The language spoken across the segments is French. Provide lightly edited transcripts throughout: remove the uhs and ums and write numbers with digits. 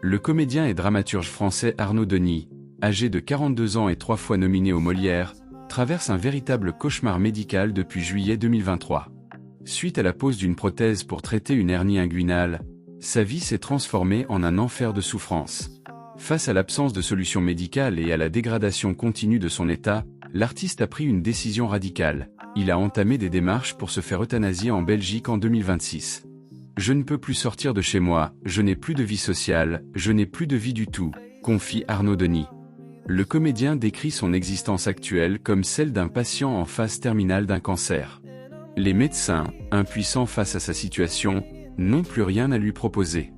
Le comédien et dramaturge français Arnaud Denis, âgé de 42 ans et 3 fois nominé aux Molières, traverse un véritable cauchemar médical depuis juillet 2023. Suite à la pose d'une prothèse pour traiter une hernie inguinale, sa vie s'est transformée en un enfer de souffrance. Face à l'absence de solution médicale et à la dégradation continue de son état, l'artiste a pris une décision radicale. Il a entamé des démarches pour se faire euthanasier en Belgique en 2026. « Je ne peux plus sortir de chez moi, je n'ai plus de vie sociale, je n'ai plus de vie du tout », confie Arnaud Denis. Le comédien décrit son existence actuelle comme celle d'un patient en phase terminale d'un cancer. Les médecins, impuissants face à sa situation, n'ont plus rien à lui proposer.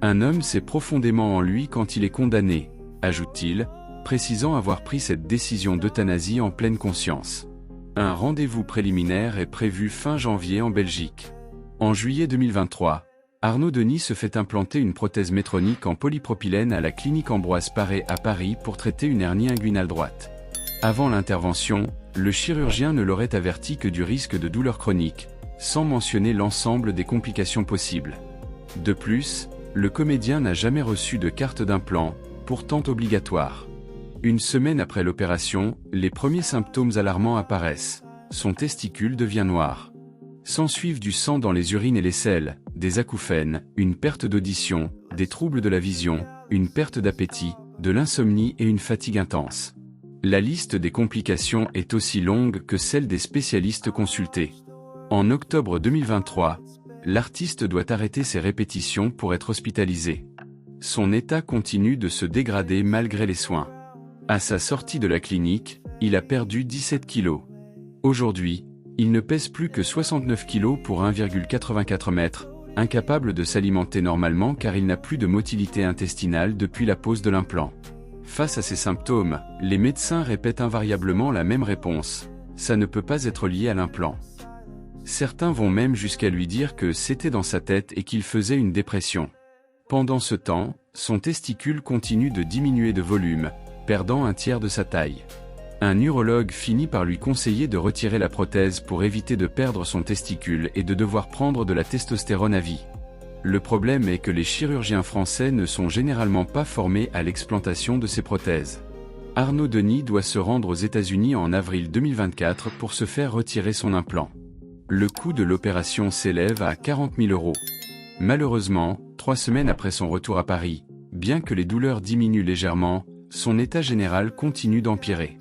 Un homme sait profondément en lui quand il est condamné, ajoute-t-il, précisant avoir pris cette décision d'euthanasie en pleine conscience. Un rendez-vous préliminaire est prévu fin janvier en Belgique. En juillet 2023, Arnaud Denis se fait implanter une prothèse métronique en polypropylène à la clinique Ambroise Paré à Paris pour traiter une hernie inguinale droite. Avant l'intervention, le chirurgien ne l'aurait averti que du risque de douleur chronique, sans mentionner l'ensemble des complications possibles. De plus, le comédien n'a jamais reçu de carte d'implant, pourtant obligatoire. Une semaine après l'opération, les premiers symptômes alarmants apparaissent. Son testicule devient noir. S'ensuivent du sang dans les urines et les selles, des acouphènes, une perte d'audition, des troubles de la vision, une perte d'appétit, de l'insomnie et une fatigue intense. La liste des complications est aussi longue que celle des spécialistes consultés. En octobre 2023, l'artiste doit arrêter ses répétitions pour être hospitalisé. Son état continue de se dégrader malgré les soins. À sa sortie de la clinique, il a perdu 17 kilos. Aujourd'hui, il ne pèse plus que 69 kg pour 1,84 m, incapable de s'alimenter normalement car il n'a plus de motilité intestinale depuis la pose de l'implant. Face à ces symptômes, les médecins répètent invariablement la même réponse: ça ne peut pas être lié à l'implant. Certains vont même jusqu'à lui dire que c'était dans sa tête et qu'il faisait une dépression. Pendant ce temps, son testicule continue de diminuer de volume, perdant un tiers de sa taille. Un urologue finit par lui conseiller de retirer la prothèse pour éviter de perdre son testicule et de devoir prendre de la testostérone à vie. Le problème est que les chirurgiens français ne sont généralement pas formés à l'explantation de ces prothèses. Arnaud Denis doit se rendre aux États-Unis en avril 2024 pour se faire retirer son implant. Le coût de l'opération s'élève à 40 000 €. Malheureusement, 3 semaines après son retour à Paris, bien que les douleurs diminuent légèrement, son état général continue d'empirer.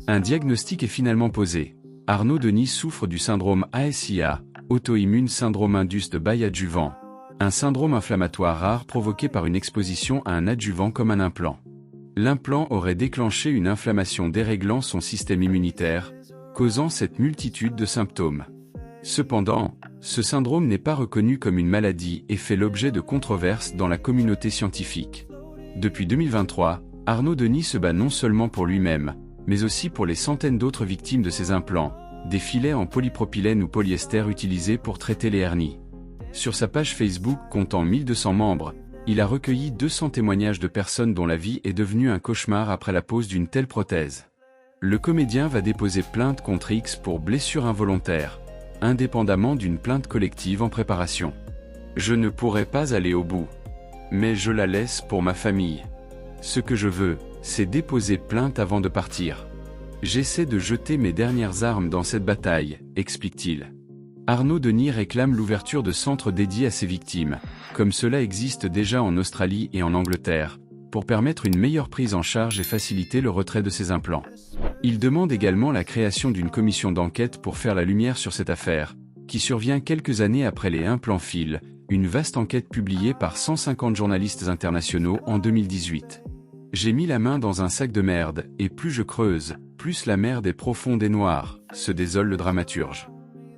Un diagnostic est finalement posé. Arnaud Denis souffre du syndrome ASIA, auto-immune syndrome induced by adjuvant, un syndrome inflammatoire rare provoqué par une exposition à un adjuvant comme un implant. L'implant aurait déclenché une inflammation déréglant son système immunitaire, causant cette multitude de symptômes. Cependant, ce syndrome n'est pas reconnu comme une maladie et fait l'objet de controverses dans la communauté scientifique. Depuis 2023, Arnaud Denis se bat non seulement pour lui-même, mais aussi pour les centaines d'autres victimes de ces implants, des filets en polypropylène ou polyester utilisés pour traiter les hernies. Sur sa page Facebook comptant 1200 membres, il a recueilli 200 témoignages de personnes dont la vie est devenue un cauchemar après la pose d'une telle prothèse. Le comédien va déposer plainte contre X pour blessure involontaire, indépendamment d'une plainte collective en préparation. « Je ne pourrai pas aller au bout. Mais je la laisse pour ma famille. Ce que je veux, c'est déposer plainte avant de partir. J'essaie de jeter mes dernières armes dans cette bataille, explique-t-il. Arnaud Denis réclame l'ouverture de centres dédiés à ces victimes, comme cela existe déjà en Australie et en Angleterre, pour permettre une meilleure prise en charge et faciliter le retrait de ces implants. Il demande également la création d'une commission d'enquête pour faire la lumière sur cette affaire, qui survient quelques années après les implants fils, une vaste enquête publiée par 150 journalistes internationaux en 2018. J'ai mis la main dans un sac de merde, et plus je creuse, plus la merde est profonde et noire, se désole le dramaturge.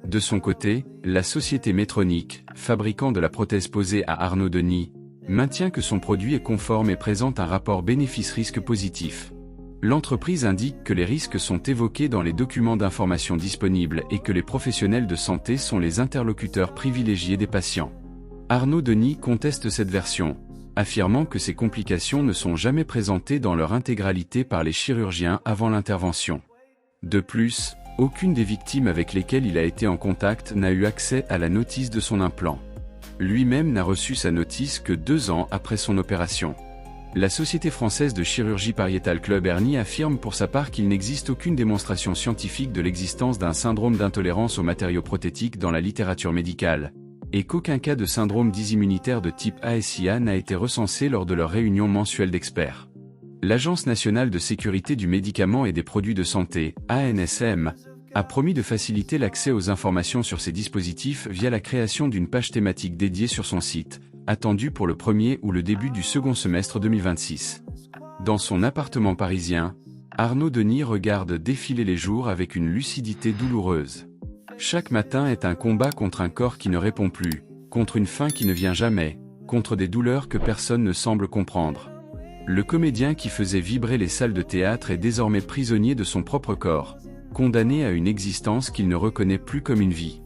De son côté, la société Medtronic, fabricant de la prothèse posée à Arnaud Denis, maintient que son produit est conforme et présente un rapport bénéfice-risque positif. L'entreprise indique que les risques sont évoqués dans les documents d'information disponibles et que les professionnels de santé sont les interlocuteurs privilégiés des patients. Arnaud Denis conteste cette version, affirmant que ces complications ne sont jamais présentées dans leur intégralité par les chirurgiens avant l'intervention. De plus, aucune des victimes avec lesquelles il a été en contact n'a eu accès à la notice de son implant. Lui-même n'a reçu sa notice que 2 ans après son opération. La Société française de chirurgie pariétale Club Hernie affirme pour sa part qu'il n'existe aucune démonstration scientifique de l'existence d'un syndrome d'intolérance aux matériaux prothétiques dans la littérature médicale, et qu'aucun cas de syndrome dysimmunitaire de type ASIA n'a été recensé lors de leur réunion mensuelle d'experts. L'Agence nationale de sécurité du médicament et des produits de santé, ANSM, a promis de faciliter l'accès aux informations sur ces dispositifs via la création d'une page thématique dédiée sur son site, attendue pour le premier ou le début du second semestre 2026. Dans son appartement parisien, Arnaud Denis regarde défiler les jours avec une lucidité douloureuse. Chaque matin est un combat contre un corps qui ne répond plus, contre une faim qui ne vient jamais, contre des douleurs que personne ne semble comprendre. Le comédien qui faisait vibrer les salles de théâtre est désormais prisonnier de son propre corps, condamné à une existence qu'il ne reconnaît plus comme une vie.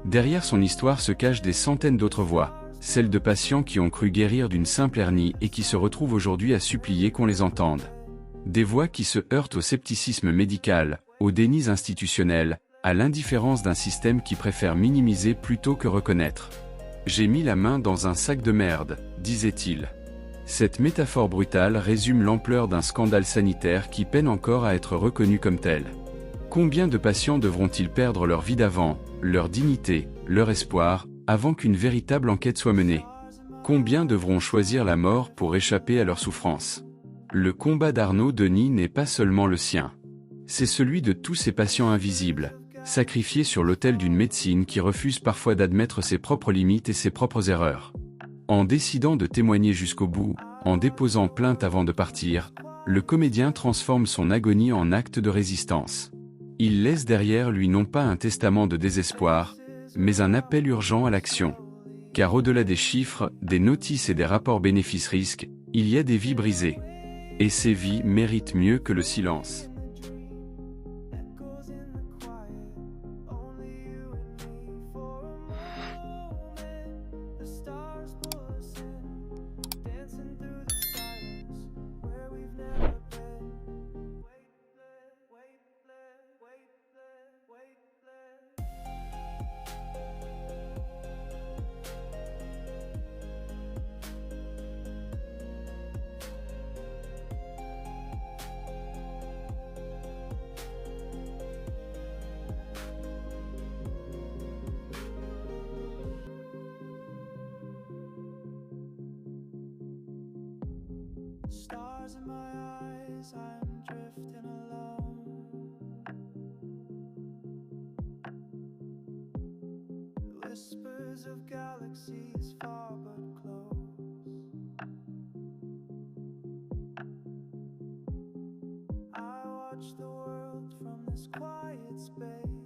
Derrière son histoire se cachent des centaines d'autres voix, celles de patients qui ont cru guérir d'une simple hernie et qui se retrouvent aujourd'hui à supplier qu'on les entende. Des voix qui se heurtent au scepticisme médical, au déni institutionnel, à l'indifférence d'un système qui préfère minimiser plutôt que reconnaître. « J'ai mis la main dans un sac de merde », disait-il. Cette métaphore brutale résume l'ampleur d'un scandale sanitaire qui peine encore à être reconnu comme tel. Combien de patients devront-ils perdre leur vie d'avant, leur dignité, leur espoir, avant qu'une véritable enquête soit menée? Combien devront choisir la mort pour échapper à leur souffrance? Le combat d'Arnaud Denis n'est pas seulement le sien. C'est celui de tous ces patients invisibles, sacrifiés sur l'autel d'une médecine qui refuse parfois d'admettre ses propres limites et ses propres erreurs. En décidant de témoigner jusqu'au bout, en déposant plainte avant de partir, le comédien transforme son agonie en acte de résistance. Il laisse derrière lui non pas un testament de désespoir, mais un appel urgent à l'action. Car au-delà des chiffres, des notices et des rapports bénéfices-risques, il y a des vies brisées. Et ces vies méritent mieux que le silence. Stars in my eyes, I'm drifting alone. Whispers of galaxies far but close. I watch the world from this quiet space.